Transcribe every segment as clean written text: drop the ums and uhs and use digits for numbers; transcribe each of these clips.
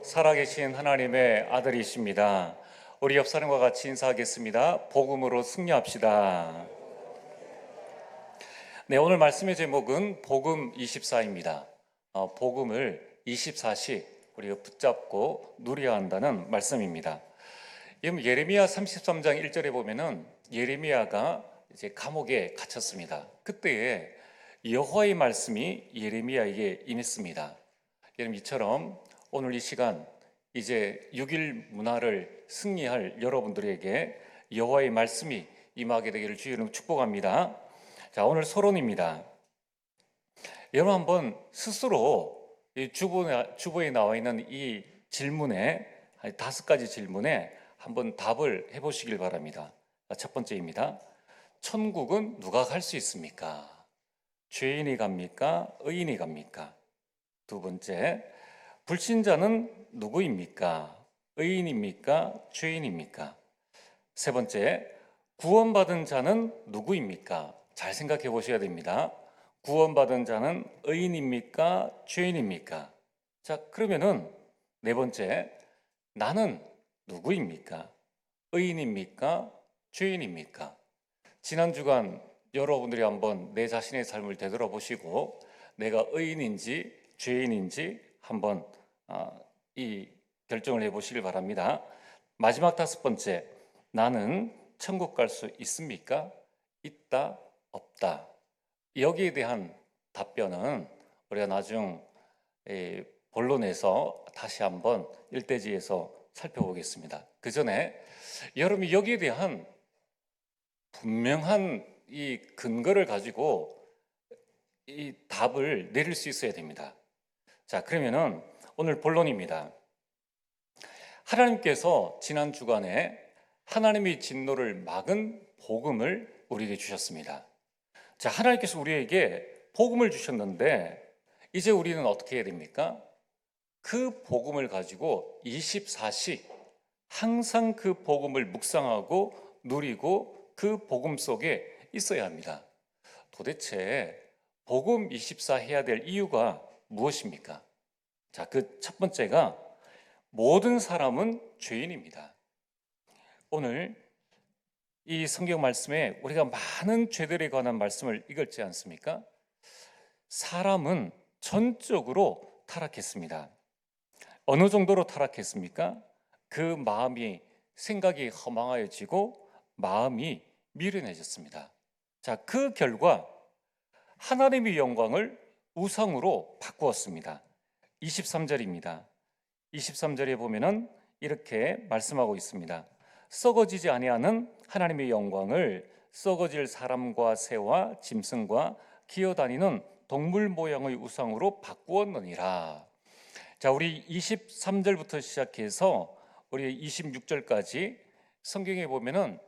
살아계신 하나님의 아들이십니다. 우리 옆 사람과 같이 인사하겠습니다. 복음으로 승리합시다. 네, 오늘 말씀의 제목은 복음 24입니다. 복음을 24시 우리가 붙잡고 누려야 한다는 말씀입니다. 예레미야 33장 1절에 보면은 예레미야가 이제 감옥에 갇혔습니다. 그때에 여호와의 말씀이 예레미야에게 임했습니다. 여러분, 이처럼 오늘 이 시간 이제 6일 문화를 승리할 여러분들에게 여호와의 말씀이 임하게 되기를 주의 이름으로 축복합니다. 자, 오늘 서론입니다. 여러분, 한번 스스로 이 주보에 나와 있는 이 질문에 5가지 질문에 한번 답을 해보시길 바랍니다. 첫 번째입니다. 천국은 누가 갈 수 있습니까? 죄인이 갑니까? 의인이 갑니까? 두 번째, 불신자는 누구입니까? 의인입니까? 죄인입니까? 세 번째, 구원받은 자는 누구입니까? 잘 생각해 보셔야 됩니다. 구원받은 자는 의인입니까? 죄인입니까? 자, 그러면은 네 번째, 나는 누구입니까? 의인입니까? 죄인입니까? 지난 주간 여러분들이 한번 내 자신의 삶을 되돌아보시고 내가 의인인지 죄인인지 한번 이 결정을 해보시길 바랍니다. 마지막 5번째, 나는 천국 갈 수 있습니까? 있다, 없다. 여기에 대한 답변은 우리가 나중 본론에서 다시 한번 일대지에서 살펴보겠습니다. 그 전에 여러분이 여기에 대한 분명한 이 근거를 가지고 이 답을 내릴 수 있어야 됩니다. 자, 그러면은 오늘 본론입니다. 하나님께서 지난 주간에 하나님의 진노를 막은 복음을 우리에게 주셨습니다. 자, 하나님께서 우리에게 복음을 주셨는데 이제 우리는 어떻게 해야 됩니까? 그 복음을 가지고 24시 항상 그 복음을 묵상하고 누리고 그 복음 속에 있어야 합니다. 도대체 복음 24 해야 될 이유가 무엇입니까? 자, 그 첫 번째가 모든 사람은 죄인입니다. 오늘 이 성경 말씀에 우리가 많은 죄들에 관한 말씀을 읽었지 않습니까? 사람은 전적으로 타락했습니다. 어느 정도로 타락했습니까? 그 마음이 생각이 허망해지고 마음이 미련해졌습니다. 자, 그 결과 하나님의 영광을 우상으로 바꾸었습니다. 23절입니다. 23절에 보면은 이렇게 말씀하고 있습니다. 썩어지지 아니하는 하나님의 영광을 썩어질 사람과 새와 짐승과 기어다니는 동물 모양의 우상으로 바꾸었느니라. 자, 우리 23절부터 시작해서 우리 26절까지 성경에 보면은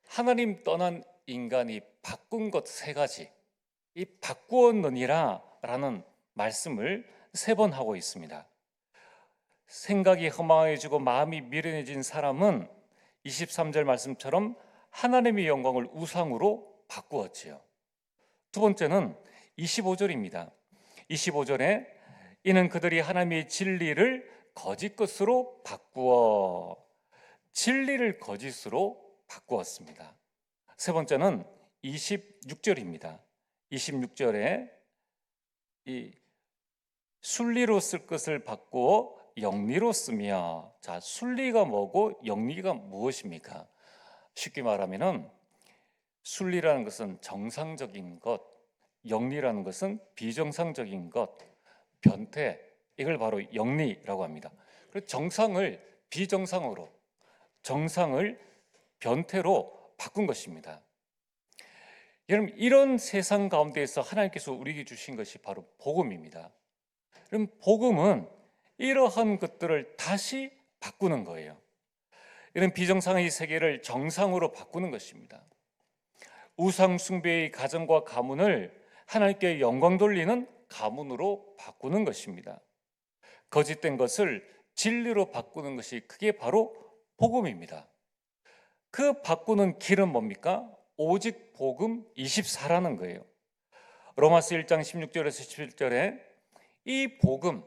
하나님 떠난 인간이 바꾼 것 3가지, 이 바꾸었느니라 라는 말씀을 3번 하고 있습니다. 생각이 허망해지고 마음이 미련해진 사람은 23절 말씀처럼 하나님의 영광을 우상으로 바꾸었지요. 두 번째는 25절입니다. 25절에 이는 그들이 하나님의 진리를 거짓 것으로 바꾸어 진리를 거짓으로 바꾸었습니다. 세 번째는 26절입니다. 26절에 이 순리로 쓸 것을 바꾸어 영리로 쓰며, 자, 순리가 뭐고 영리가 무엇입니까? 쉽게 말하면은 순리라는 것은 정상적인 것, 영리라는 것은 비정상적인 것, 변태, 이걸 바로 영리라고 합니다. 그래서 정상을 비정상으로, 정상을 변태로 바꾼 것입니다. 여러분, 이런 세상 가운데에서 하나님께서 우리에게 주신 것이 바로 복음입니다. 그럼 복음은 이러한 것들을 다시 바꾸는 거예요. 이런 비정상의 세계를 정상으로 바꾸는 것입니다. 우상 숭배의 가정과 가문을 하나님께 영광 돌리는 가문으로 바꾸는 것입니다. 거짓된 것을 진리로 바꾸는 것이 그게 바로 복음입니다. 그 바꾸는 길은 뭡니까? 오직 복음 24라는 거예요. 로마서 1장 16절에서 17절에 이 복음,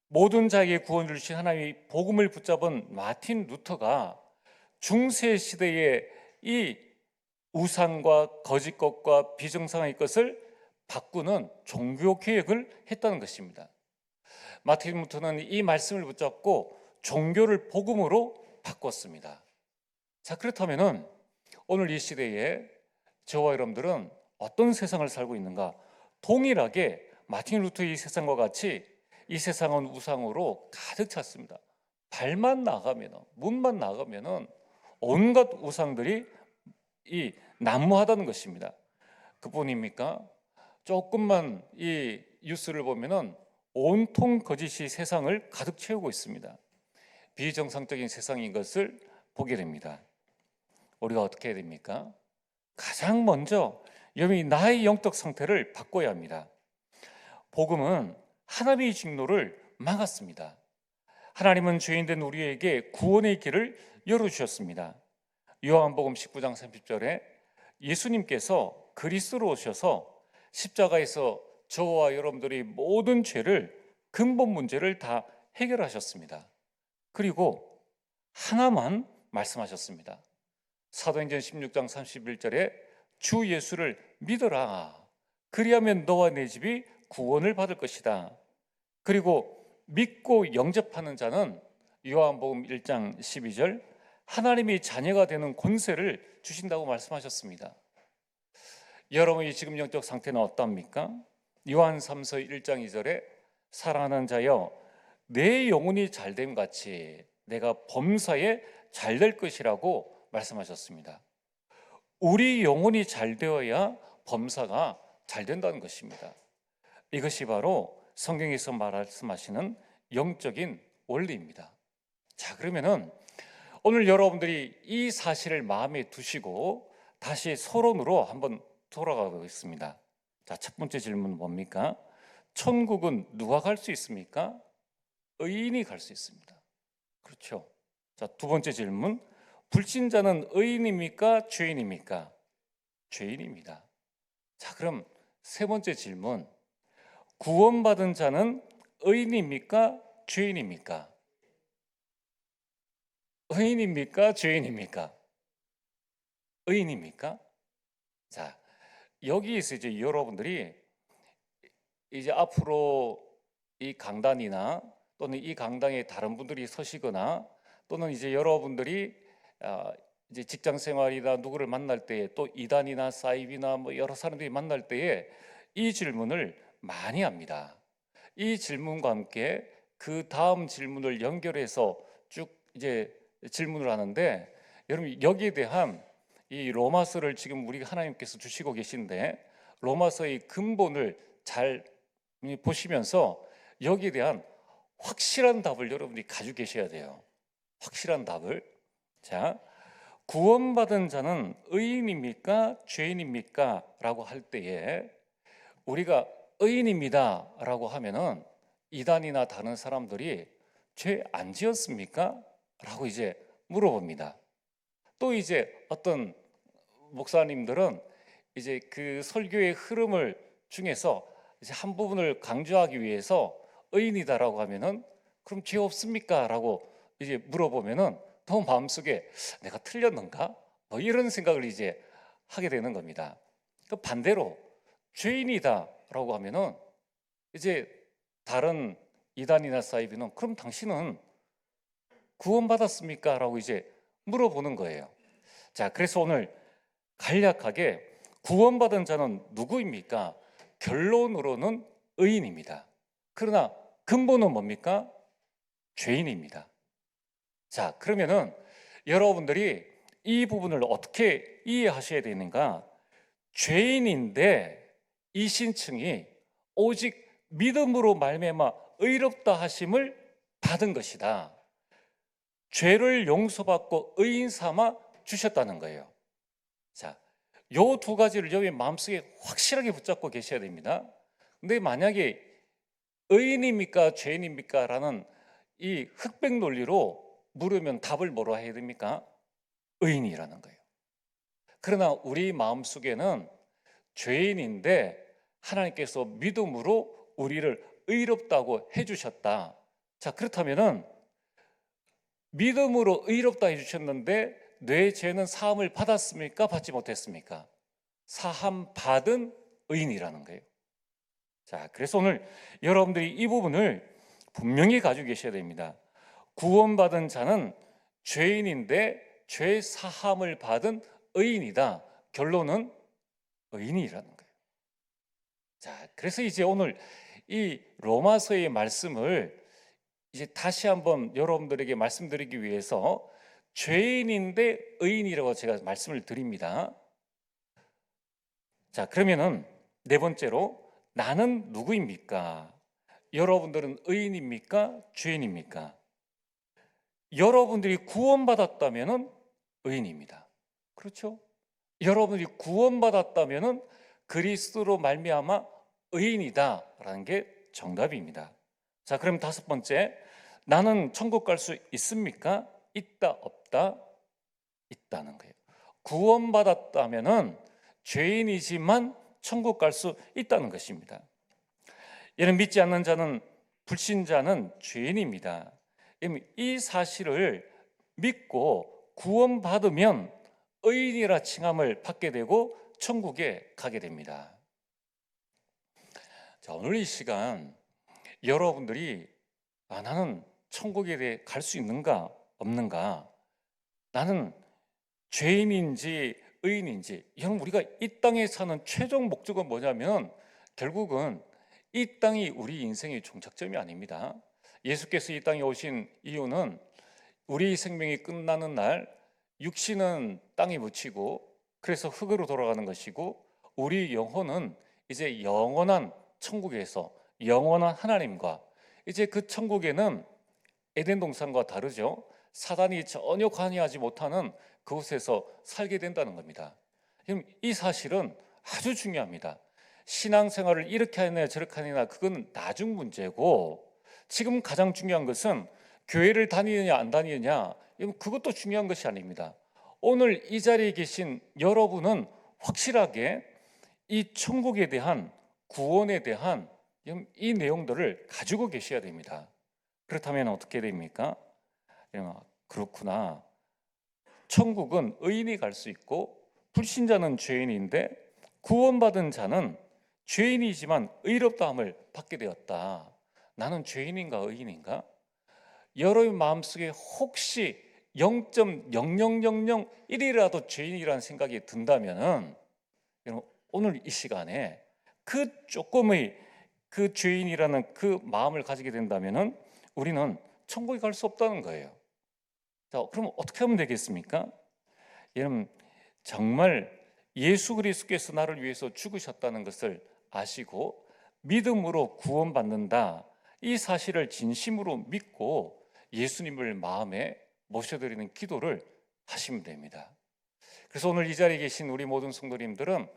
모든 자에게 구원을 주신 하나님의 복음을 붙잡은 마틴 루터가 중세 시대의 이 우상과 거짓 것과 비정상의 것을 바꾸는 종교 개혁을 했다는 것입니다. 마틴 루터는 이 말씀을 붙잡고 종교를 복음으로 바꿨습니다. 자, 그렇다면은 오늘 이 시대에 저와 여러분들은 어떤 세상을 살고 있는가? 동일하게 마틴 루터의 세상과 같이 이 세상은 우상으로 가득 찼습니다. 발만 나가면, 문만 나가면은 온갖 우상들이 이 난무하다는 것입니다. 그뿐입니까? 조금만 이 뉴스를 보면은 온통 거짓이 세상을 가득 채우고 있습니다. 비정상적인 세상인 것을 보게 됩니다. 우리가 어떻게 해야 됩니까? 가장 먼저 여러분이 나의 영적 상태를 바꿔야 합니다. 복음은 하나님의 직노를 막았습니다. 하나님은 죄인된 우리에게 구원의 길을 열어주셨습니다. 요한복음 19장 30절에 예수님께서 그리스도로 오셔서 십자가에서 저와 여러분들이 모든 죄를 근본 문제를 다 해결하셨습니다. 그리고 하나만 말씀하셨습니다. 사도행전 16장 31절에 주 예수를 믿어라. 그리하면 너와 내 집이 구원을 받을 것이다. 그리고 믿고 영접하는 자는 요한복음 1장 12절 하나님이 자녀가 되는 권세를 주신다고 말씀하셨습니다. 여러분의 지금 영적 상태는 어떠합니까? 요한 3서 1장 2절에 사랑하는 자여 내 영혼이 잘됨 같이 내가 범사에 잘될 것이라고 말씀하셨습니다. 우리 영혼이 잘 되어야 범사가 잘 된다는 것입니다. 이것이 바로 성경에서 말씀하시는 영적인 원리입니다. 자, 그러면은 오늘 여러분들이 이 사실을 마음에 두시고 다시 서론으로 한번 돌아가 보겠습니다. 자, 첫 번째 질문 뭡니까? 천국은 누가 갈 수 있습니까? 의인이 갈 수 있습니다. 그렇죠. 자, 두 번째 질문. 불신자는 의인입니까? 죄인입니까? 죄인입니다. 자, 그럼 세 번째 질문. 구원받은 자는 의인입니까? 죄인입니까? 의인입니까? 죄인입니까? 의인입니까? 자, 여기에서 이제 여러분들이 이제 앞으로 이 강단이나 또는 이 강당에 다른 분들이 서시거나 또는 이제 여러분들이 이제 직장 생활이나 누구를 만날 때에 또 이단이나 사이비나 뭐 여러 사람들이 만날 때에 이 질문을 많이 합니다. 이 질문과 함께 그 다음 질문을 연결해서 쭉 이제 질문을 하는데 여러분 여기에 대한 이 로마서를 지금 우리 하나님께서 주시고 계신데 로마서의 근본을 잘 보시면서 여기에 대한 확실한 답을 여러분이 가지고 계셔야 돼요. 확실한 답을. 자, 구원받은 자는 의인입니까? 죄인입니까? 라고 할 때에 우리가 의인입니다 라고 하면은 이단이나 다른 사람들이 죄 안 지었습니까? 라고 이제 물어봅니다. 또 이제 어떤 목사님들은 이제 그 설교의 흐름을 중에서 이제 한 부분을 강조하기 위해서 의인이다라고 하면은 그럼 죄 없습니까? 라고 이제 물어보면은 더 마음속에 내가 틀렸는가? 뭐 이런 생각을 이제 하게 되는 겁니다. 또 반대로 죄인이다라고 하면은 이제 다른 이단이나 사이비는 그럼 당신은 구원받았습니까? 라고 이제 물어보는 거예요. 자, 그래서 오늘 간략하게 구원받은 자는 누구입니까? 결론으로는 의인입니다. 그러나 근본은 뭡니까? 죄인입니다. 자, 그러면은 여러분들이 이 부분을 어떻게 이해하셔야 되는가? 죄인인데 이 신층이 오직 믿음으로 말미암아 의롭다 하심을 받은 것이다. 죄를 용서받고 의인 삼아 주셨다는 거예요. 자, 요 두 가지를 여기 마음속에 확실하게 붙잡고 계셔야 됩니다. 근데 만약에 의인입니까? 죄인입니까? 라는 이 흑백 논리로 물으면 답을 뭐로 해야 됩니까? 의인이라는 거예요. 그러나 우리 마음속에는 죄인인데 하나님께서 믿음으로 우리를 의롭다고 해주셨다. 자, 그렇다면은 믿음으로 의롭다 해주셨는데 내 죄는 사함을 받았습니까? 받지 못했습니까? 사함 받은 의인이라는 거예요. 자, 그래서 오늘 여러분들이 이 부분을 분명히 가지고 계셔야 됩니다. 구원받은 자는 죄인인데 죄 사함을 받은 의인이다. 결론은 의인이라는 거예요. 자, 그래서 이제 오늘 이 로마서의 말씀을 이제 다시 한번 여러분들에게 말씀드리기 위해서 죄인인데 의인이라고 제가 말씀을 드립니다. 자, 그러면은 네 번째로 나는 누구입니까? 여러분들은 의인입니까? 죄인입니까? 여러분들이 구원받았다면은 의인입니다. 그렇죠? 여러분들이 구원받았다면은 그리스도로 말미암아 의인이다라는 게 정답입니다. 자, 그럼 다섯 번째, 나는 천국 갈 수 있습니까? 있다, 없다? 있다는 거예요. 구원받았다면은 죄인이지만 천국 갈 수 있다는 것입니다. 이는 믿지 않는 자는, 불신자는 죄인입니다. 이 사실을 믿고 구원받으면 의인이라 칭함을 받게 되고 천국에 가게 됩니다. 자, 오늘 이 시간 여러분들이 나는 천국에 대해 갈 수 있는가 없는가, 나는 죄인인지 의인인지, 여러분 우리가 이 땅에 사는 최종 목적은 뭐냐면 결국은 이 땅이 우리 인생의 종착점이 아닙니다. 예수께서 이 땅에 오신 이유는 우리 생명이 끝나는 날 육신은 땅에 묻히고 그래서 흙으로 돌아가는 것이고, 우리 영혼은 이제 영원한 천국에서 영원한 하나님과, 이제 그 천국에는 에덴 동산과 다르죠. 사단이 전혀 관여하지 못하는 그곳에서 살게 된다는 겁니다. 이 사실은 아주 중요합니다. 신앙생활을 이렇게 하느냐 저렇게 하느냐 그건 나중 문제고, 지금 가장 중요한 것은 교회를 다니느냐 안 다니느냐, 그것도 중요한 것이 아닙니다. 오늘 이 자리에 계신 여러분은 확실하게 이 천국에 대한, 구원에 대한 이 내용들을 가지고 계셔야 됩니다. 그렇다면 어떻게 됩니까? 그렇구나. 천국은 의인이 갈 수 있고 불신자는 죄인인데 구원받은 자는 죄인이지만 의롭다함을 받게 되었다. 나는 죄인인가 의인인가? 여러분 마음속에 혹시 0.0001이라도 죄인이라는 생각이 든다면은, 오늘 이 시간에 그 조금의 그 죄인이라는 그 마음을 가지게 된다면은 우리는 천국에 갈 수 없다는 거예요. 자, 그럼 어떻게 하면 되겠습니까? 여러분, 정말 예수 그리스도께서 나를 위해서 죽으셨다는 것을 아시고 믿음으로 구원받는다, 이 사실을 진심으로 믿고 예수님을 마음에 모셔드리는 기도를 하시면 됩니다. 그래서 오늘 이 자리에 계신 우리 모든 성도님들은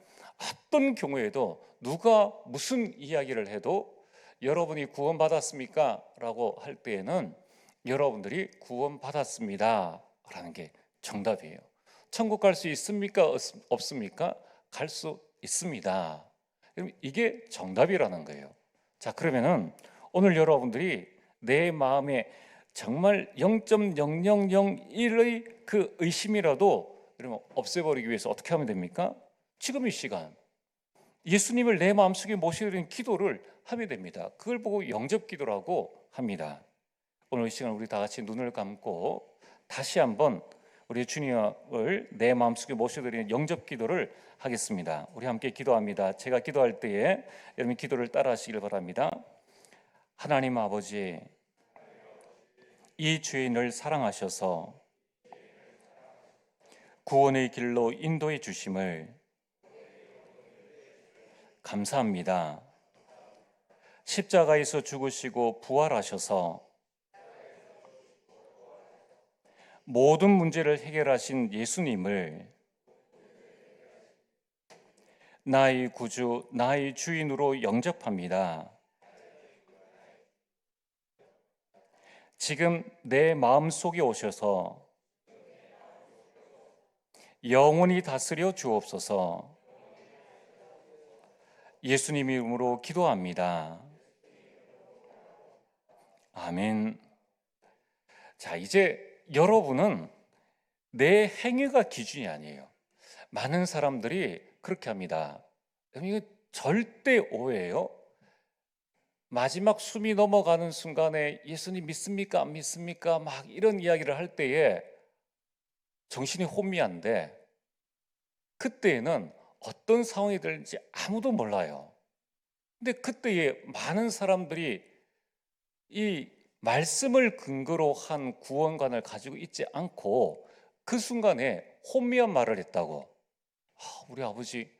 어떤 경우에도 누가 무슨 이야기를 해도 여러분이 구원받았습니까? 라고 할 때에는 여러분들이 구원받았습니다 라는 게 정답이에요. 천국 갈 수 있습니까? 없습니까? 갈 수 있습니다. 이게 정답이라는 거예요. 자, 그러면은 오늘 여러분들이 내 마음에 정말 0.0001의 그 의심이라도 그러면 없애버리기 위해서 어떻게 하면 됩니까? 지금 이 시간 예수님을 내 마음속에 모시는 기도를 하면 됩니다. 그걸 보고 영접 기도라고 합니다. 오늘 이 시간 우리 다 같이 눈을 감고 다시 한번 우리 주님을 내 마음속에 모셔드리는 영접 기도를 하겠습니다. 우리 함께 기도합니다. 제가 기도할 때에 여러분 기도를 따라 하시길 바랍니다. 하나님 아버지, 이 죄인을 사랑하셔서 구원의 길로 인도해 주심을 감사합니다. 십자가에서 죽으시고 부활하셔서 모든 문제를 해결하신 예수님을 나의 구주, 나의 주인으로 영접합니다. 지금 내 마음속에 오셔서 영원히 다스려 주옵소서. 예수님 이름으로 기도합니다. 아멘. 자, 이제 여러분은 내 행위가 기준이 아니에요. 많은 사람들이 그렇게 합니다. 이거 절대 오해예요. 마지막 숨이 넘어가는 순간에 예수님 믿습니까? 안 믿습니까? 막 이런 이야기를 할 때에 정신이 혼미한데, 그때에는 어떤 상황이 될지 아무도 몰라요. 근데 그때에 많은 사람들이 이 말씀을 근거로 한 구원관을 가지고 있지 않고 그 순간에 혼미한 말을 했다고. 우리 아버지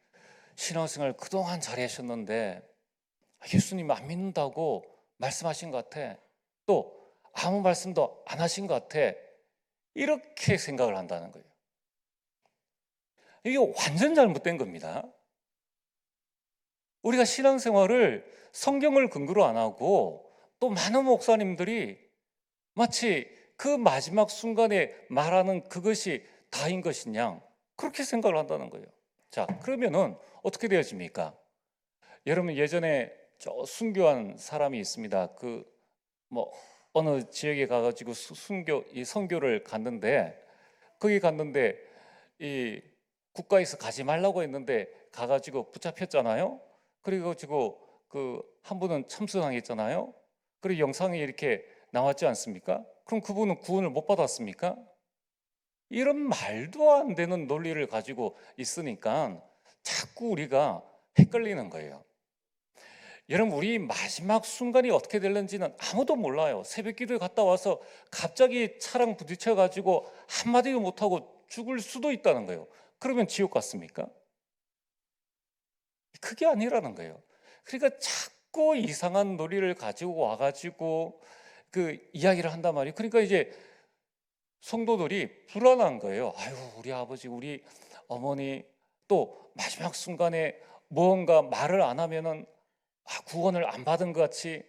신앙생활 그동안 잘하셨는데 예수님 안 믿는다고 말씀하신 것 같아. 또 아무 말씀도 안 하신 것 같아. 이렇게 생각을 한다는 거예요. 이게 완전 잘못된 겁니다. 우리가 신앙생활을 성경을 근거로 안 하고 또 많은 목사님들이 마치 그 마지막 순간에 말하는 그것이 다인 것이냐, 그렇게 생각을 한다는 거예요. 자, 그러면은 어떻게 되어집니까? 여러분, 예전에 저 순교한 사람이 있습니다. 그 뭐 어느 지역에 가가지고 이 선교를 갔는데, 거기 갔는데 이 국가에서 가지 말라고 했는데 가가지고 붙잡혔잖아요. 그래가지고 그 한 분은 참수당했잖아요. 그리고 영상이 이렇게 나왔지 않습니까? 그럼 그분은 구원을 못 받았습니까? 이런 말도 안 되는 논리를 가지고 있으니까 자꾸 우리가 헷갈리는 거예요. 여러분, 우리 마지막 순간이 어떻게 될는지는 아무도 몰라요. 새벽 기도에 갔다 와서 갑자기 차랑 부딪혀 가지고 한마디도 못하고 죽을 수도 있다는 거예요. 그러면 지옥 갔습니까? 그게 아니라는 거예요. 그러니까 자꾸 이상한 논리를 가지고 와가지고 그 이야기를 한단 말이에요. 그러니까 이제 성도들이 불안한 거예요. 아유, 우리 아버지, 우리 어머니 또 마지막 순간에 무언가 말을 안 하면은 구원을 안 받은 것 같이,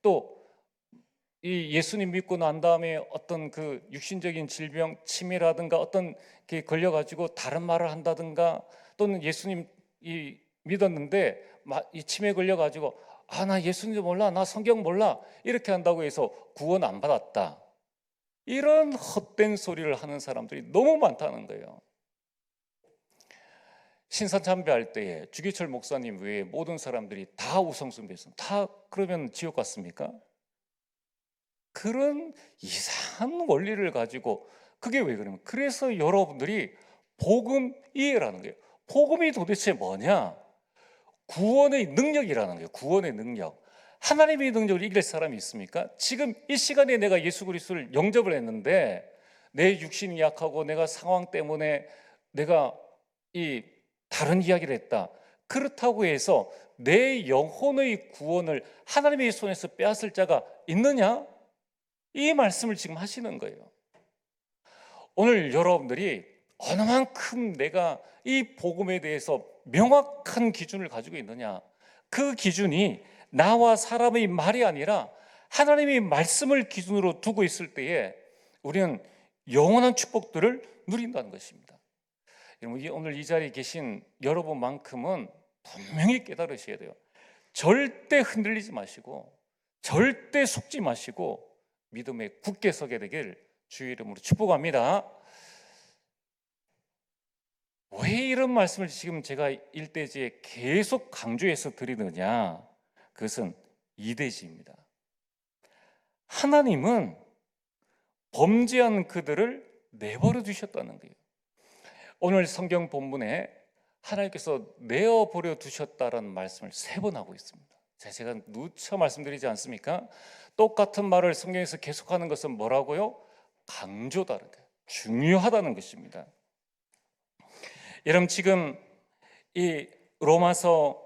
또 이 예수님 믿고 난 다음에 어떤 그 육신적인 질병, 치매라든가 어떤 게 걸려가지고 다른 말을 한다든가, 또는 예수님 이 믿었는데 이 치매 걸려가지고 나 예수님 몰라, 나 성경 몰라, 이렇게 한다고 해서 구원 안 받았다, 이런 헛된 소리를 하는 사람들이 너무 많다는 거예요. 신사참배할 때에 주기철 목사님 외에 모든 사람들이 다 우상숭배했습니다. 다 그러면 지옥 갔습니까? 그런 이상한 원리를 가지고, 그게 왜 그러면, 그래서 여러분들이 복음 이해라는 거예요. 복음이 도대체 뭐냐? 구원의 능력이라는 거예요. 구원의 능력. 하나님의 능력을 이길 사람이 있습니까? 지금 이 시간에 내가 예수 그리스도를 영접을 했는데 내 육신이 약하고 내가 상황 때문에 내가 이 다른 이야기를 했다. 그렇다고 해서 내 영혼의 구원을 하나님의 손에서 빼앗을 자가 있느냐? 이 말씀을 지금 하시는 거예요. 오늘 여러분들이 어느 만큼 내가 이 복음에 대해서 명확한 기준을 가지고 있느냐, 그 기준이 나와 사람의 말이 아니라 하나님의 말씀을 기준으로 두고 있을 때에 우리는 영원한 축복들을 누린다는 것입니다. 여러분, 오늘 이 자리에 계신 여러분만큼은 분명히 깨달으셔야 돼요. 절대 흔들리지 마시고 절대 속지 마시고 믿음에 굳게 서게 되길 주의 이름으로 축복합니다. 왜 이런 말씀을 지금 제가 일대지에 계속 강조해서 드리느냐, 그것은 이대지입니다. 하나님은 범죄한 그들을 내버려 두셨다는 거예요. 오늘 성경 본문에 하나님께서 내어버려 두셨다라는 말씀을 3번 하고 있습니다. 제가 누차 말씀드리지 않습니까? 똑같은 말을 성경에서 계속하는 것은 뭐라고요? 강조다는 거예요. 중요하다는 것입니다. 여러분, 지금 이 로마서,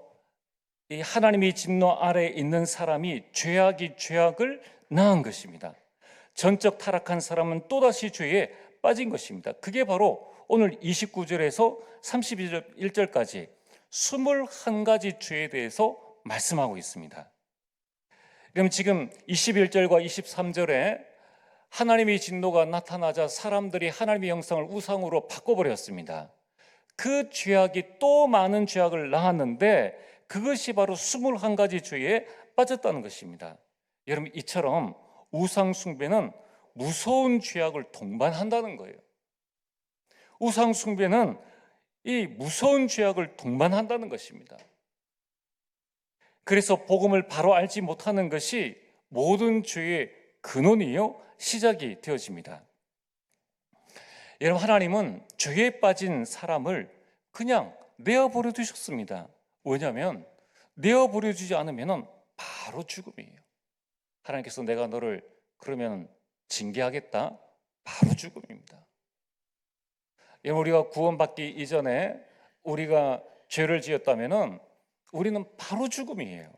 이 하나님의 진노 아래에 있는 사람이 죄악이 죄악을 낳은 것입니다. 전적 타락한 사람은 또다시 죄에 빠진 것입니다. 그게 바로 오늘 29절에서 31절까지 21가지 죄에 대해서 말씀하고 있습니다. 그럼 지금 21절과 23절에 하나님의 진노가 나타나자 사람들이 하나님의 형상을 우상으로 바꿔버렸습니다. 그 죄악이 또 많은 죄악을 낳았는데 그것이 바로 21가지 죄에 빠졌다는 것입니다. 여러분, 이처럼 우상 숭배는 무서운 죄악을 동반한다는 거예요. 우상 숭배는 이 무서운 죄악을 동반한다는 것입니다. 그래서 복음을 바로 알지 못하는 것이 모든 죄의 근원이요 시작이 되어집니다. 여러분, 하나님은 죄에 빠진 사람을 그냥 내어버려 두셨습니다. 왜냐하면 내어버려 주지 않으면 바로 죽음이에요. 하나님께서 내가 너를 그러면 징계하겠다, 바로 죽음입니다. 우리가 구원받기 이전에 우리가 죄를 지었다면 우리는 바로 죽음이에요.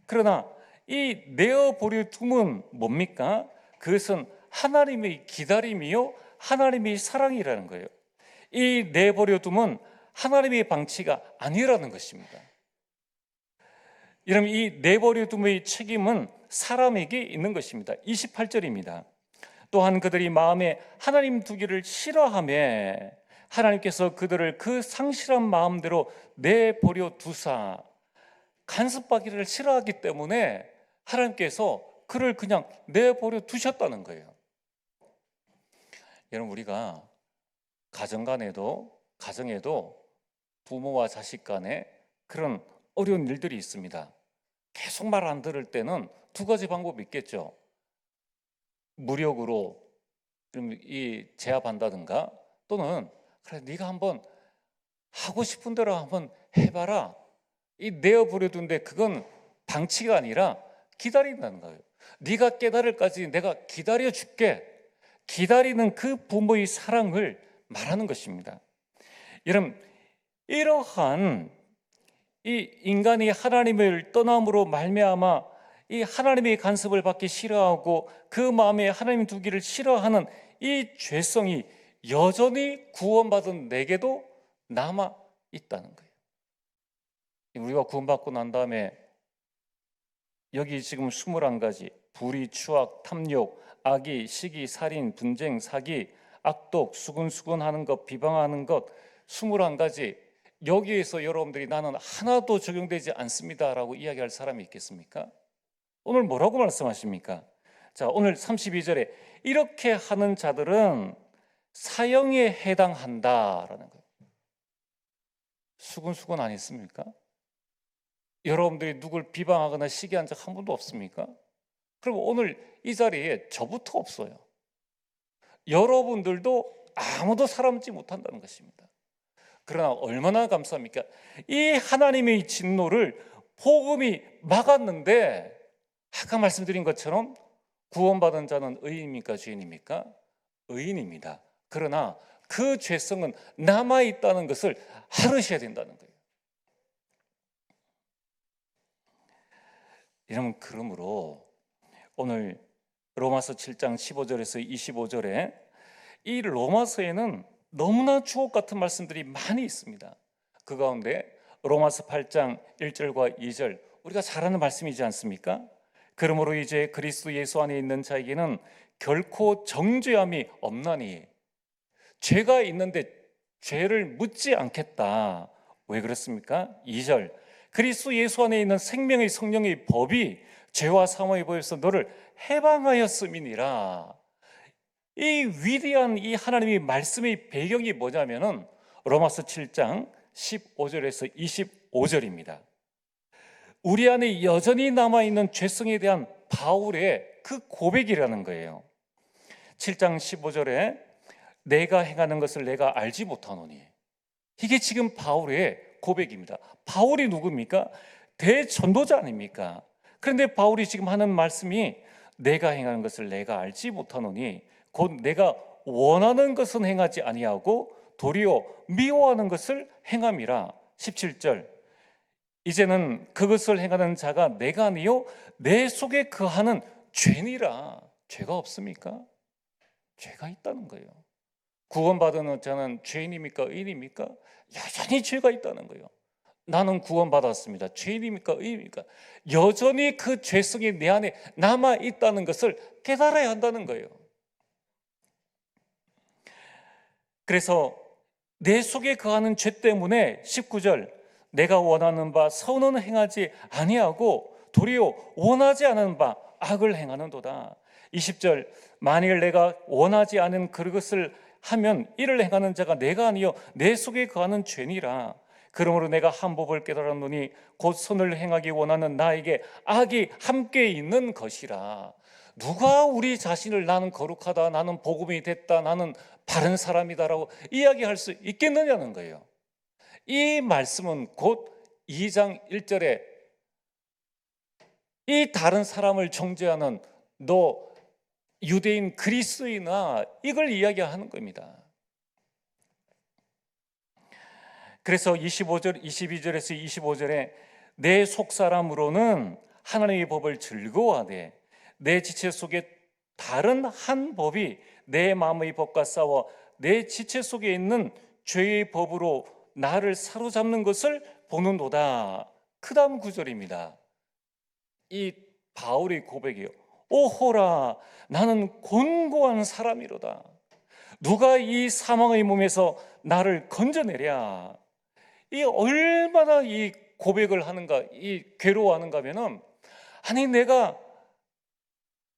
그러나 이 내어버려 둠은 뭡니까? 그것은 하나님의 기다림이요 하나님의 사랑이라는 거예요. 이 내버려 둠은 하나님의 방치가 아니라는 것입니다. 여러분, 이 내버려 둠의 책임은 사람에게 있는 것입니다. 28절입니다. 또한 그들이 마음에 하나님 두기를 싫어하며 하나님께서 그들을 그 상실한 마음대로 내버려 두사, 간섭받기를 싫어하기 때문에 하나님께서 그를 그냥 내버려 두셨다는 거예요. 여러분, 우리가 가정에도 부모와 자식 간에 그런 어려운 일들이 있습니다. 계속 말 안 들을 때는 두 가지 방법이 있겠죠. 무력으로 이 제압한다든가, 또는 그래 네가 한번 하고 싶은 대로 한번 해봐라. 이 내어버려둔데 그건 방치가 아니라 기다린다는 거예요. 네가 깨달을까지 내가 기다려줄게. 기다리는 그 부모의 사랑을 말하는 것입니다. 여러분, 이러한 이 인간이 하나님을 떠남으로 말미암아 이 하나님의 간섭을 받기 싫어하고 그 마음에 하나님 두기를 싫어하는 이 죄성이 여전히 구원받은 내게도 남아 있다는 거예요. 우리가 구원받고 난 다음에 여기 지금 21가지 불의, 추악, 탐욕, 악의, 시기, 살인, 분쟁, 사기, 악독, 수근수근하는 것, 비방하는 것 21가지, 여기에서 여러분들이 나는 하나도 적용되지 않습니다라고 이야기할 사람이 있겠습니까? 오늘 뭐라고 말씀하십니까? 자, 오늘 32절에 이렇게 하는 자들은 사형에 해당한다라는 거예요. 수근수근 안 했습니까? 여러분들이 누굴 비방하거나 시기한 적 한 번도 없습니까? 그럼 오늘 이 자리에 저부터 없어요. 여러분들도 아무도 살아남지 못한다는 것입니다. 그러나 얼마나 감사합니까? 이 하나님의 진노를 복음이 막았는데, 아까 말씀드린 것처럼 구원받은 자는 의인입니까? 죄인입니까? 의인입니다. 그러나 그 죄성은 남아있다는 것을 알으셔야 된다는 거예요. 여러분, 그러므로 오늘 로마서 7장 15절에서 25절에 이 로마서에는 너무나 주옥 같은 말씀들이 많이 있습니다. 그 가운데 로마서 8장 1절과 2절, 우리가 잘 아는 말씀이지 않습니까? 그러므로 이제 그리스도 예수 안에 있는 자에게는 결코 정죄함이 없나니, 죄가 있는데 죄를 묻지 않겠다. 왜 그렇습니까? 2절, 그리스도 예수 안에 있는 생명의 성령의 법이 죄와 사망의 법에서 너를 해방하였음이니라. 이 위대한 이 하나님의 말씀의 배경이 뭐냐면은 로마서 7장 15절에서 25절입니다. 우리 안에 여전히 남아있는 죄성에 대한 바울의 그 고백이라는 거예요. 7장 15절에 내가 행하는 것을 내가 알지 못하노니, 이게 지금 바울의 고백입니다. 바울이 누굽니까? 대전도자 아닙니까? 그런데 바울이 지금 하는 말씀이 내가 행하는 것을 내가 알지 못하노니 곧 내가 원하는 것은 행하지 아니하고 도리어 미워하는 것을 행함이라. 17절, 이제는 그것을 행하는 자가 내가 아니요 내 속에 거하는 죄니라. 죄가 없습니까? 죄가 있다는 거예요. 구원받은 자는 죄인입니까? 의인입니까? 여전히 죄가 있다는 거예요. 나는 구원받았습니다. 죄인입니까? 의인입니까? 여전히 그 죄성이 내 안에 남아있다는 것을 깨달아야 한다는 거예요. 그래서 내 속에 거하는 죄 때문에 19절, 내가 원하는 바 선은 행하지 아니하고 도리어 원하지 않은 바 악을 행하는도다. 20절, 만일 내가 원하지 않은 그것을 하면 이를 행하는 자가 내가 아니요 내 속에 거하는 죄니라. 그러므로 내가 한 법을 깨달았노니 곧 선을 행하기 원하는 나에게 악이 함께 있는 것이라. 누가 우리 자신을 나는 거룩하다, 나는 복음이 됐다, 나는 바른 사람이다라고 이야기할 수 있겠느냐는 거예요. 이 말씀은 곧 2장 1절에 이 다른 사람을 정죄하는 너 유대인 그리스도인아, 이걸 이야기하는 겁니다. 그래서 25절, 22절에서 25절에 내 속사람으로는 하나님의 법을 즐거워하되 내 지체 속에 다른 한 법이 내 마음의 법과 싸워 내 지체 속에 있는 죄의 법으로 나를 사로잡는 것을 보는도다. 그 다음 구절입니다. 이 바울의 고백이요. 오호라, 나는 곤고한 사람이로다. 누가 이 사망의 몸에서 나를 건져내랴. 이 얼마나 이 고백을 하는가, 이 괴로워하는가 하면은, 아니 내가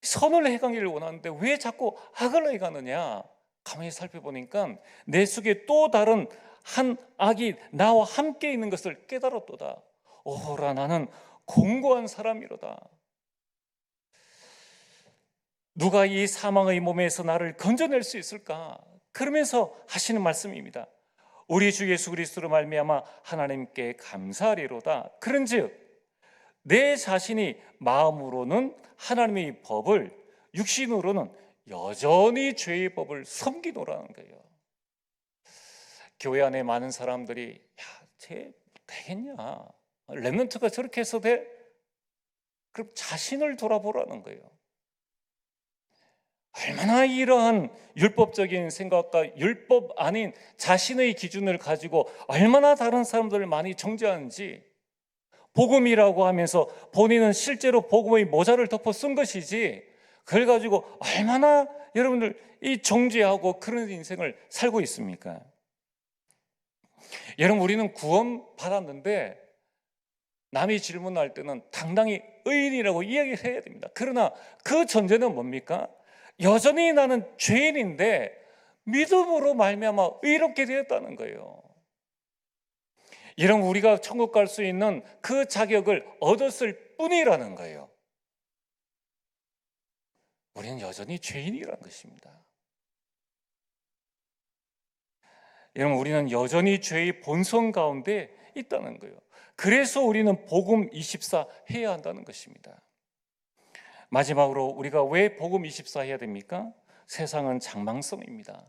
선을 행하기를 원하는데 왜 자꾸 악을 행하느냐. 가만히 살펴보니까 내 속에 또 다른 한 악이 나와 함께 있는 것을 깨달았도다. 오호라, 나는 곤고한 사람이로다. 누가 이 사망의 몸에서 나를 건져낼 수 있을까? 그러면서 하시는 말씀입니다. 우리 주 예수 그리스도로 말미암아 하나님께 감사하리로다. 그런즉 내 자신이 마음으로는 하나님의 법을, 육신으로는 여전히 죄의 법을 섬기노라는 거예요. 교회 안에 많은 사람들이 쟤 되겠냐? 렘넌트가 저렇게 해서 돼? 그럼 자신을 돌아보라는 거예요. 얼마나 이러한 율법적인 생각과 율법 아닌 자신의 기준을 가지고 얼마나 다른 사람들을 많이 정죄하는지, 복음이라고 하면서 본인은 실제로 복음의 모자를 덮어 쓴 것이지 그걸 가지고 얼마나 여러분들 이 정죄하고 그런 인생을 살고 있습니까? 여러분, 우리는 구원 받았는데 남이 질문할 때는 당당히 의인이라고 이야기를 해야 됩니다. 그러나 그 전제는 뭡니까? 여전히 나는 죄인인데 믿음으로 말미암아 의롭게 되었다는 거예요. 이런 우리가 천국 갈 수 있는 그 자격을 얻었을 뿐이라는 거예요. 우리는 여전히 죄인이라는 것입니다. 여러분, 우리는 여전히 죄의 본성 가운데 있다는 거예요. 그래서 우리는 복음 24 해야 한다는 것입니다. 마지막으로 우리가 왜 복음 24 해야 됩니까? 세상은 장망성입니다.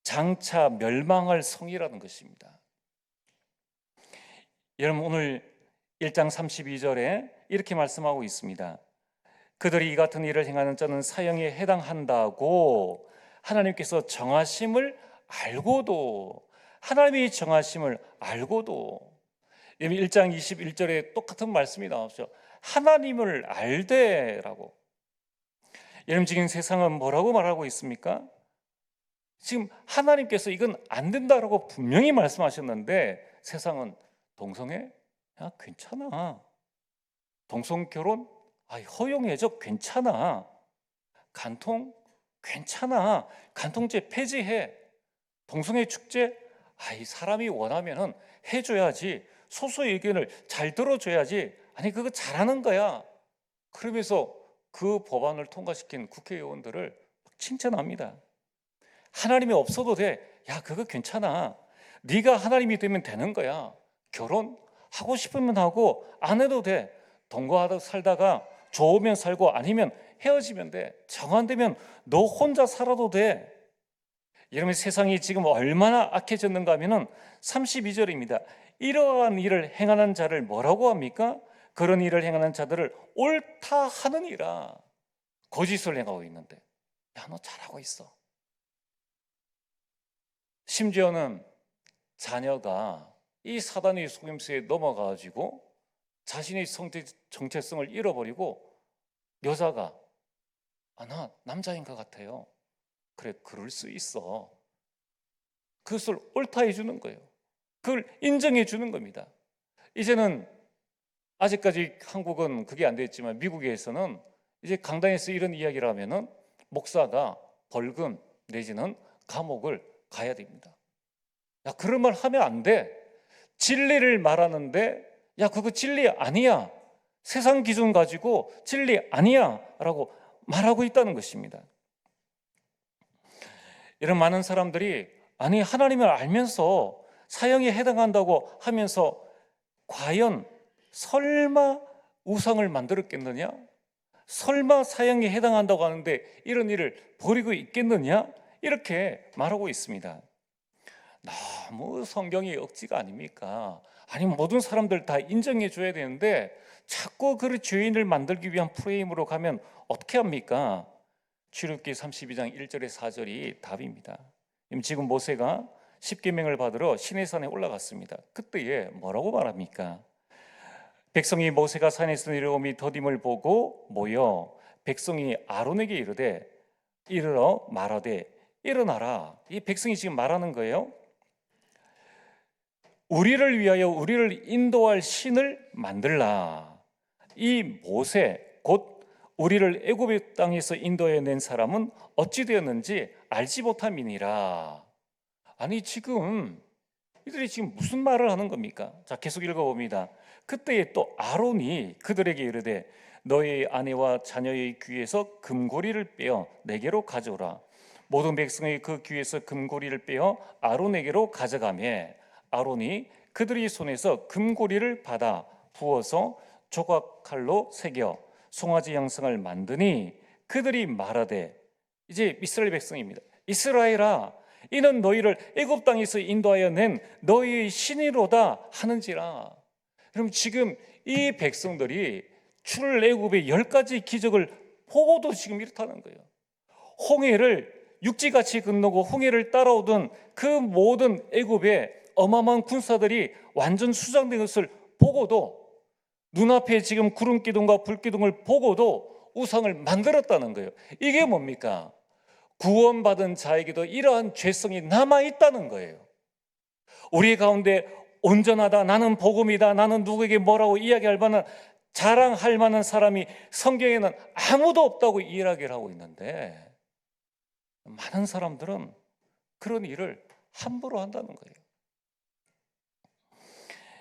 장차 멸망할 성이라는 것입니다. 여러분, 오늘 1장 32절에 이렇게 말씀하고 있습니다. 그들이 이 같은 일을 행하는 자는 사형에 해당한다고 하나님께서 정하심을 알고도, 하나님이 정하심을 알고도, 1장 21절에 똑같은 말씀이 나오죠. 하나님을 알되라고. 여러분, 지금 세상은 뭐라고 말하고 있습니까? 지금 하나님께서 이건 안 된다라고 분명히 말씀하셨는데 세상은 동성애? 야, 괜찮아. 동성결혼? 허용해줘. 괜찮아. 간통? 괜찮아. 간통죄 폐지해. 동성애 축제? 사람이 원하면은 해줘야지. 소수의 의견을 잘 들어줘야지. 아니, 그거 잘하는 거야. 그러면서 그 법안을 통과시킨 국회의원들을 칭찬합니다. 하나님이 없어도 돼. 야, 그거 괜찮아. 네가 하나님이 되면 되는 거야. 결혼하고 싶으면 하고 안 해도 돼. 동거하다 살다가 좋으면 살고 아니면 헤어지면 돼. 정 안 되면 너 혼자 살아도 돼. 여러분, 세상이 지금 얼마나 악해졌는가 하면은 32절입니다. 이러한 일을 행하는 자를 뭐라고 합니까? 그런 일을 행하는 자들을 옳다 하느니라. 거짓을 행하고 있는데, 야, 너 잘하고 있어. 심지어는 자녀가 이 사단의 속임수에 넘어가가지고 자신의 정체성을 잃어버리고 여자가 나 남자인 것 같아요. 그래, 그럴 수 있어. 그것을 옳다 해주는 거예요. 그걸 인정해 주는 겁니다. 이제는 아직까지 한국은 그게 안 됐지만 미국에서는 이제 강당에서 이런 이야기를 하면은 목사가 벌금 내지는 감옥을 가야 됩니다. 야, 그런 말 하면 안 돼. 진리를 말하는데 야, 그거 진리 아니야. 세상 기준 가지고 진리 아니야 라고 말하고 있다는 것입니다. 이런 많은 사람들이 아니 하나님을 알면서 사형에 해당한다고 하면서 과연 설마 우상을 만들었겠느냐? 설마 사형에 해당한다고 하는데 이런 일을 벌이고 있겠느냐? 이렇게 말하고 있습니다. 너무 성경이 억지가 아닙니까? 아니 모든 사람들 다 인정해 줘야 되는데 자꾸 그 죄인을 만들기 위한 프레임으로 가면 어떻게 합니까? 출애굽기 32장 1절에 4절이 답입니다. 지금 모세가 십계명을 받으러 시내산에 올라갔습니다. 그때에 뭐라고 말합니까? 백성이 모세가 산에서 내려오미 더딤을 보고 모여 백성이 아론에게 이르되 이르러 말하되 일어나라. 이 백성이 지금 말하는 거예요. 우리를 위하여 우리를 인도할 신을 만들라. 이 모세 곧 우리를 애굽의 땅에서 인도해낸 사람은 어찌 되었는지 알지 못함이니라. 아니 지금 이들이 지금 무슨 말을 하는 겁니까? 자, 계속 읽어봅니다. 그때에 또 아론이 그들에게 이르되 너희 아내와 자녀의 귀에서 금고리를 빼어 내게로 가져오라. 모든 백성의 그 귀에서 금고리를 빼어 아론에게로 가져가매 아론이 그들의 손에서 금고리를 받아 부어서 조각칼로 새겨 송아지 양상을 만드니 그들이 말하되, 이제 이스라엘 백성입니다. 이스라엘아, 이는 너희를 애굽 땅에서 인도하여 낸 너희의 신이로다 하는지라. 그럼 지금 이 백성들이 출애굽의 10가지 기적을 보고도 지금 이렇다는 거예요. 홍해를 육지같이 건너고 홍해를 따라오던 그 모든 애굽의 어마어마한 군사들이 완전 수장된 것을 보고도, 눈앞에 지금 구름 기둥과 불 기둥을 보고도 우상을 만들었다는 거예요. 이게 뭡니까? 구원받은 자에게도 이러한 죄성이 남아있다는 거예요. 우리 가운데 온전하다, 나는 복음이다, 나는 누구에게 뭐라고 이야기할 만한, 자랑할 만한 사람이 성경에는 아무도 없다고 이야기를 하고 있는데, 많은 사람들은 그런 일을 함부로 한다는 거예요.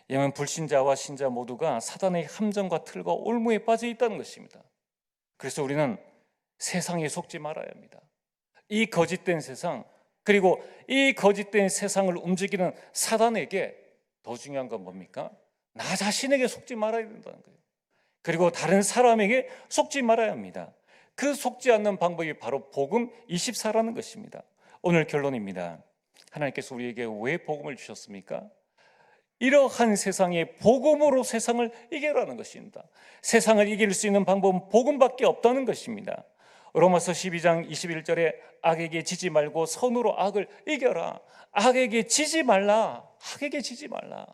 왜냐하면 불신자와 신자 모두가 사단의 함정과 틀과 올무에 빠져 있다는 것입니다. 그래서 우리는 세상에 속지 말아야 합니다. 이 거짓된 세상, 그리고 이 거짓된 세상을 움직이는 사단에게 더 중요한 건 뭡니까? 나 자신에게 속지 말아야 된다는 거예요. 그리고 다른 사람에게 속지 말아야 합니다. 그 속지 않는 방법이 바로 복음 24라는 것입니다. 오늘 결론입니다. 하나님께서 우리에게 왜 복음을 주셨습니까? 이러한 세상에 복음으로 세상을 이겨라는 것입니다. 세상을 이길 수 있는 방법은 복음밖에 없다는 것입니다. 로마서 12장 21절에 악에게 지지 말고 선으로 악을 이겨라. 악에게 지지 말라. 악에게 지지 말라.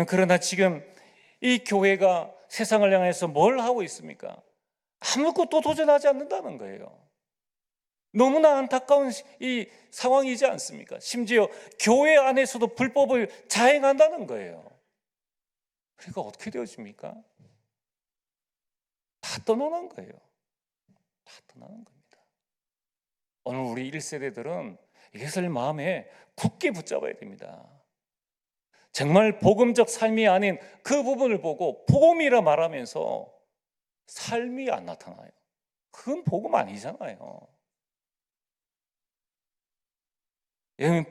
그러나 지금 이 교회가 세상을 향해서 뭘 하고 있습니까? 아무것도 도전하지 않는다는 거예요. 너무나 안타까운 이 상황이지 않습니까? 심지어 교회 안에서도 불법을 자행한다는 거예요. 그러니까 어떻게 되어집니까? 다 떠나는 거예요. 다 떠나는 겁니다. 오늘 우리 1세대들은 이것을 마음에 굳게 붙잡아야 됩니다. 정말 복음적 삶이 아닌 그 부분을 보고 복음이라 말하면서 삶이 안 나타나요. 그건 복음 아니잖아요.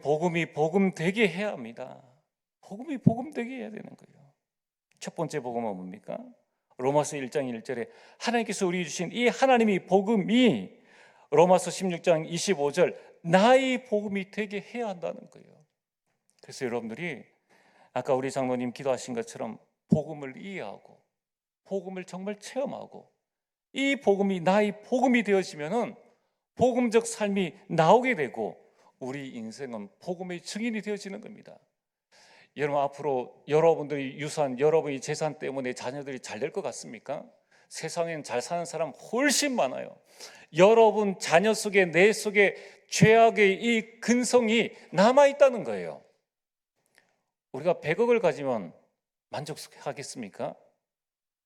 복음이 복음되게 해야 합니다. 복음이 복음되게 해야 되는 거예요. 첫 번째 복음은 뭡니까? 로마서 1장 1절에 하나님께서 우리 주신 이 하나님의 복음이 로마서 16장 25절 나의 복음이 되게 해야 한다는 거예요. 그래서 여러분들이 아까 우리 장로님 기도하신 것처럼 복음을 이해하고 복음을 정말 체험하고 이 복음이 나의 복음이 되어지면은 복음적 삶이 나오게 되고 우리 인생은 복음의 증인이 되어지는 겁니다. 여러분, 앞으로 여러분들이 유산, 여러분의 재산 때문에 자녀들이 잘 될 것 같습니까? 세상엔 잘 사는 사람 훨씬 많아요. 여러분 자녀 속에, 내 속에 죄악의 이 근성이 남아있다는 거예요. 우리가 100억을 가지면 만족하겠습니까?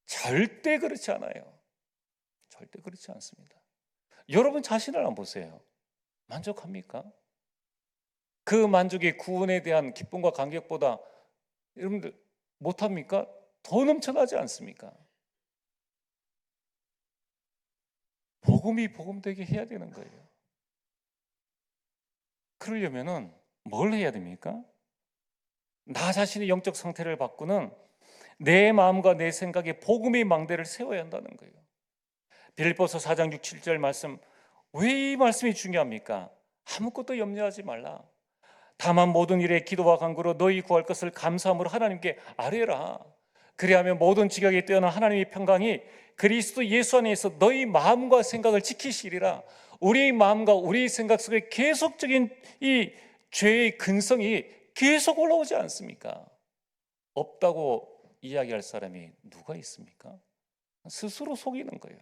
절대 그렇지 않아요. 절대 그렇지 않습니다. 여러분 자신을 한번 보세요. 만족합니까? 그 만족이 구원에 대한 기쁨과 감격보다 여러분들 못합니까? 더 넘쳐나지 않습니까? 복음이 복음되게 해야 되는 거예요. 그러려면은 뭘 해야 됩니까? 나 자신의 영적 상태를 바꾸는 내 마음과 내 생각에 복음의 망대를 세워야 한다는 거예요. 빌립보서 4장 6, 7절 말씀, 왜 이 말씀이 중요합니까? 아무것도 염려하지 말라. 다만 모든 일에 기도와 간구로 너희 구할 것을 감사함으로 하나님께 아뢰라. 그리하면 모든 지각에 뛰어난 하나님의 평강이 그리스도 예수 안에서 너희 마음과 생각을 지키시리라. 우리의 마음과 우리의 생각 속에 계속적인 이 죄의 근성이 계속 올라오지 않습니까? 없다고 이야기할 사람이 누가 있습니까? 스스로 속이는 거예요.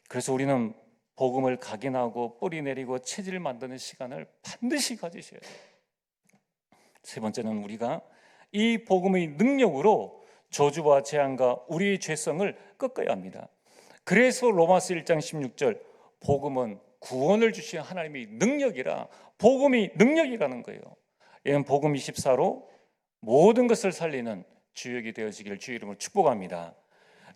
그래서 우리는 복음을 각인하고 뿌리 내리고 체질을 만드는 시간을 반드시 가지셔야 돼요. 세 번째는 우리가 이 복음의 능력으로 저주와 재앙과 우리의 죄성을 꺾어야 합니다. 그래서 로마서 1장 16절 복음은 구원을 주신 하나님의 능력이라, 복음이 능력이라는 거예요. 이는 복음 24로 모든 것을 살리는 주역이 되어지기를 주의 이름으로 축복합니다.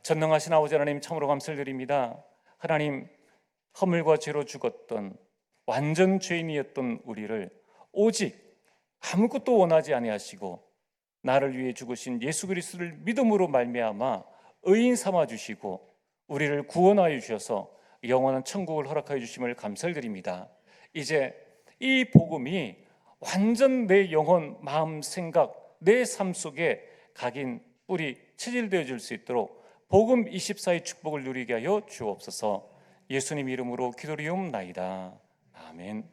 전능하신 아버지 하나님, 참으로 감사를 드립니다. 하나님, 허물과 죄로 죽었던 완전 죄인이었던 우리를 오직 아무것도 원하지 아니하시고 나를 위해 죽으신 예수 그리스도를 믿음으로 말미암아 의인 삼아 주시고 우리를 구원하여 주셔서 영원한 천국을 허락하여 주심을 감사를 드립니다. 이제 이 복음이 완전 내 영혼, 마음, 생각, 내 삶 속에 각인, 뿌리, 체질되어 줄 수 있도록 복음 24의 축복을 누리게 하여 주옵소서. 예수님 이름으로 기도리옵나이다. 아멘.